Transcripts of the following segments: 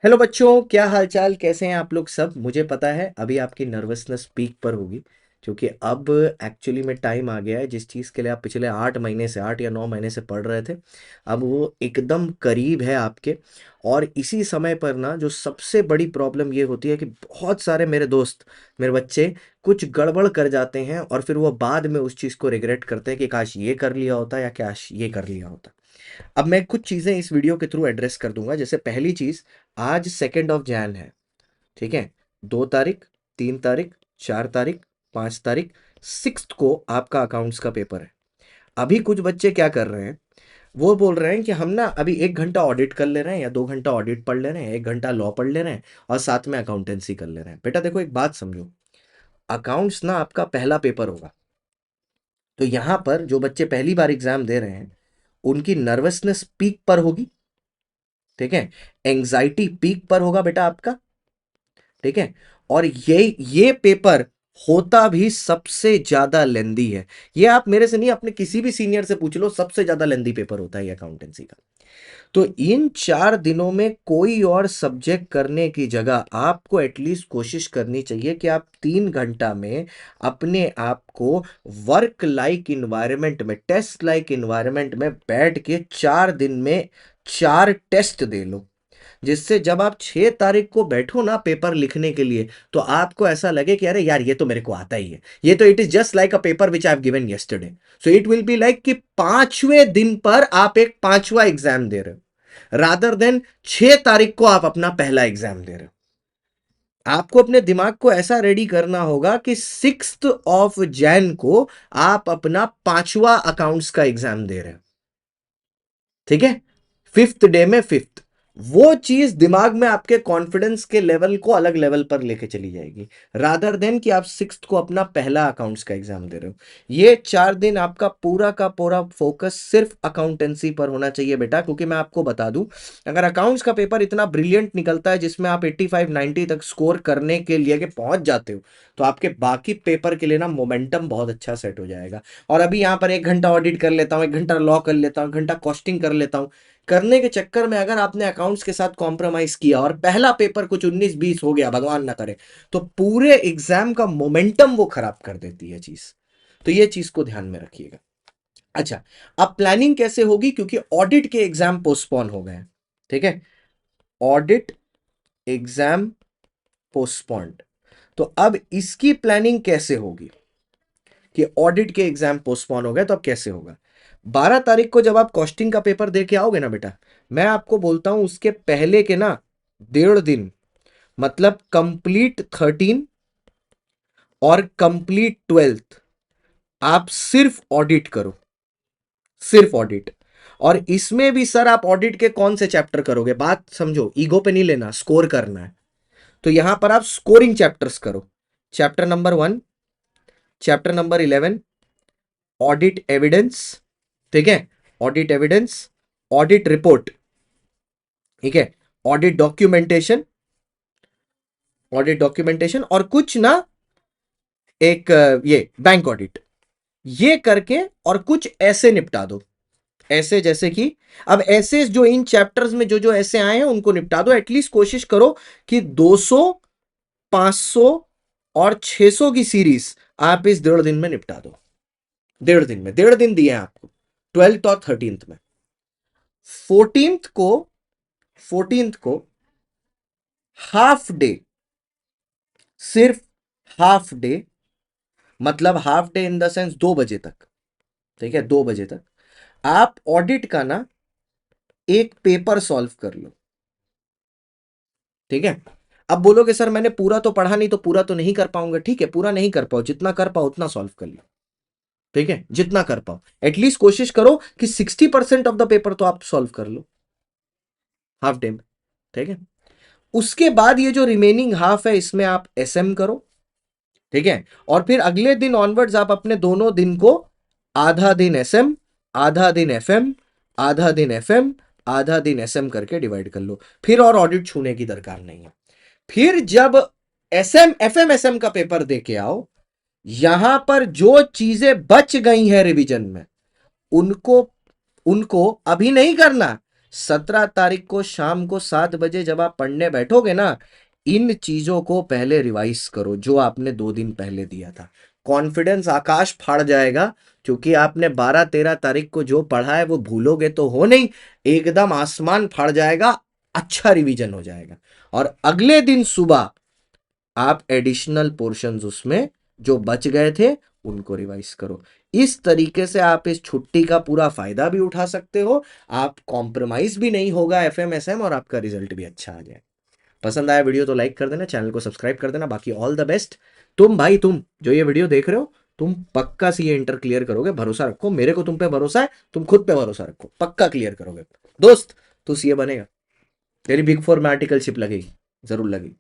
Hello बच्चों, क्या हालचाल, कैसे हैं आप लोग सब। मुझे पता है अभी आपकी नर्वसनेस पीक पर होगी, क्योंकि अब एक्चुअली में टाइम आ गया है जिस चीज़ के लिए आप पिछले 8 महीने से 8 या 9 महीने से पढ़ रहे थे, अब वो एकदम करीब है आपके। और इसी समय पर ना जो सबसे बड़ी प्रॉब्लम ये होती है कि बहुत सारे मेरे दोस्त, मेरे बच्चे कुछ गड़बड़ कर जाते हैं और फिर वो बाद में उस चीज़ को रिग्रेट करते हैं कि काश ये कर लिया होता या काश ये कर लिया होता। अब मैं कुछ चीज़ें इस वीडियो के थ्रू एड्रेस कर दूंगा। जैसे पहली चीज़, आज 2 है, ठीक है। 2 तारीख, 3 तारीख, 4 तारीख, 5 तारीख, 6 को आपका अकाउंट्स का पेपर है। अभी कुछ बच्चे क्या कर रहे हैं, वो बोल रहे हैं कि हम ना अभी 1 घंटा ऑडिट कर ले रहे हैं या 2 घंटा ऑडिट पढ़ ले रहे हैं, 1 घंटा लॉ पढ़ ले रहे हैं और साथ में अकाउंटेंसी कर ले रहे हैं। बेटा देखो, एक बात समझो, अकाउंट्स ना आपका पहला पेपर होगा। तो यहां पर जो बच्चे पहली बार एग्जाम दे रहे हैं, उनकी नर्वसनेस पीक पर होगी, ठीक है। एंजाइटी पीक पर होगा बेटा आपका, ठीक है। और ये पेपर होता भी सबसे ज्यादा लेंदी है। ये आप मेरे से नहीं, अपने किसी भी सीनियर से पूछ लो, सबसे ज्यादा लेंदी पेपर होता है ये अकाउंटेंसी का। तो इन 4 दिनों में कोई और सब्जेक्ट करने की जगह आपको एटलीस्ट कोशिश करनी चाहिए कि आप 3 घंटा में अपने आप को वर्क लाइक इन्वायरमेंट में, टेस्ट लाइक इन्वायरमेंट में बैठ के 4 दिन में 4 टेस्ट दे लो, जिससे जब आप 6 तारीख को बैठो ना पेपर लिखने के लिए, तो आपको ऐसा लगे कि अरे यार ये तो मेरे को आता ही है, ये तो it is just like a paper which I have given yesterday. So it will be like कि 5वें दिन पर आप एक 5वां एग्जाम दे रहे हो, रादर देन 6 तारीख को आप अपना पहला एग्जाम दे रहे हो। आपको अपने दिमाग को ऐसा रेडी करना होगा कि 6 ऑफ जैन को आप अपना 5वां अकाउंट्स का एग्जाम दे रहे हो, ठीक है। 5th डे में 5th, वो चीज दिमाग में आपके कॉन्फिडेंस के लेवल को अलग लेवल पर लेके चली जाएगी, रादर देन कि आप 6th को अपना पहला अकाउंट्स का एग्जाम दे रहे हो। ये 4 दिन आपका पूरा का पूरा फोकस सिर्फ अकाउंटेंसी पर होना चाहिए बेटा, क्योंकि मैं आपको बता दूं, अगर अकाउंट्स का पेपर इतना ब्रिलियंट निकलता है जिसमें आप 85-90 तक स्कोर करने के लिए के पहुंच जाते हो, तो आपके बाकी पेपर के लिए ना मोमेंटम बहुत अच्छा सेट हो जाएगा। और अभी यहां पर 1 घंटा ऑडिट कर लेता हूं, 1 घंटा लॉ कर लेता हूं, 1 घंटा कॉस्टिंग कर लेता हूं, करने के चक्कर में अगर आपने अकाउंट्स के साथ कॉम्प्रोमाइज किया और पहला पेपर कुछ 19-20 हो गया, भगवान ना करे, तो पूरे एग्जाम का मोमेंटम वो खराब कर देती है चीज। तो ये चीज को ध्यान में रखिएगा। अच्छा, अब प्लानिंग कैसे होगी, क्योंकि ऑडिट के एग्जाम पोस्टपोन हो गए हैं, ठीक है। Audit exam postponed. तो अब इसकी प्लानिंग कैसे होगी कि ऑडिट के एग्जाम पोस्टपोन हो गए, तो अब कैसे होगा। 12 तारीख को जब आप कॉस्टिंग का पेपर दे के आओगे ना बेटा, मैं आपको बोलता हूं उसके पहले के ना 1.5 दिन, मतलब कंप्लीट 13 और कंप्लीट 12th, आप सिर्फ ऑडिट करो, सिर्फ ऑडिट। और इसमें भी सर आप ऑडिट के कौन से चैप्टर करोगे, बात समझो, ईगो पे नहीं लेना, स्कोर करना है। तो यहां पर आप स्कोरिंग चैप्टर्स करो। Chapter number 1, chapter number 11, audit evidence, ठीक है, ऑडिट एविडेंस, ऑडिट रिपोर्ट, ठीक है, ऑडिट डॉक्यूमेंटेशन, ऑडिट डॉक्यूमेंटेशन, और कुछ ना एक ये बैंक ऑडिट, ये करके और कुछ ऐसे निपटा दो। ऐसे जैसे कि, अब ऐसे जो इन चैप्टर्स में जो जो ऐसे आए हैं उनको निपटा दो। एटलीस्ट कोशिश करो कि 200, 500 और 600 की सीरीज आप इस 1.5 दिन में निपटा दो। 1.5 दिन में, 1.5 दिन दिए हैं आपको, 12th और 13th में। 14th को, 14th को हाफ डे, सिर्फ हाफ डे, मतलब half day in the sense 2 बजे तक, ठीक है, 2 बजे तक आप ऑडिट का ना एक पेपर सॉल्व कर लो, ठीक है। अब बोलोगे सर मैंने पूरा तो पढ़ा नहीं, तो पूरा तो नहीं कर पाऊंगा, ठीक है, पूरा नहीं कर पाओ, जितना कर पाओ उतना सॉल्व कर लो, ठीक है, जितना कर पाओ। एटलीस्ट कोशिश करो कि 60% ऑफ द पेपर तो आप सॉल्व कर लो हाफ डे में, ठीक है। उसके बाद ये जो रिमेनिंग हाफ है इसमें आप एसएम करो, ठीक है। और फिर अगले दिन ऑनवर्ड्स आप अपने दोनों दिन को आधा दिन एसएम, आधा दिन एफएम, आधा दिन एफएम, आधा दिन एसएम करके डिवाइड कर लो। फिर और ऑडिट छूने की दरकार नहीं है। फिर जब एसएम एफएम एसएम का पेपर दे के आओ, यहां पर जो चीजें बच गई हैं रिवीजन में, उनको उनको अभी नहीं करना, 17 तारीख को शाम को 7 बजे जब आप पढ़ने बैठोगे ना, इन चीजों को पहले रिवाइज करो जो आपने 2 दिन पहले दिया था। कॉन्फिडेंस आकाश फाड़ जाएगा, क्योंकि आपने 12-13 तारीख को जो पढ़ा है वो भूलोगे तो हो नहीं, एकदम आसमान फाड़ जाएगा, अच्छा रिवीजन हो जाएगा। और अगले दिन सुबह आप एडिशनल पोर्शंस उसमें जो बच गए थे उनको रिवाइज करो। इस तरीके से आप इस छुट्टी का पूरा फायदा भी उठा सकते हो, आप कॉम्प्रोमाइज भी नहीं होगा एफएमएसएम, और आपका रिजल्ट भी अच्छा आ जाए। पसंद आया वीडियो तो लाइक कर देना, चैनल को सब्सक्राइब कर देना। बाकी ऑल द बेस्ट। तुम भाई, तुम जो ये वीडियो देख रहे हो, तुम पक्का सीए इंटर क्लियर करोगे, भरोसा रखो, मेरे को तुम पे भरोसा है, तुम खुद पे भरोसा रखो, पक्का क्लियर करोगे दोस्त। तू सीए बनेगा, तेरी बिग 4 में आर्टिकलशिप लगेगी, जरूर लगेगी।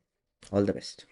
All the best.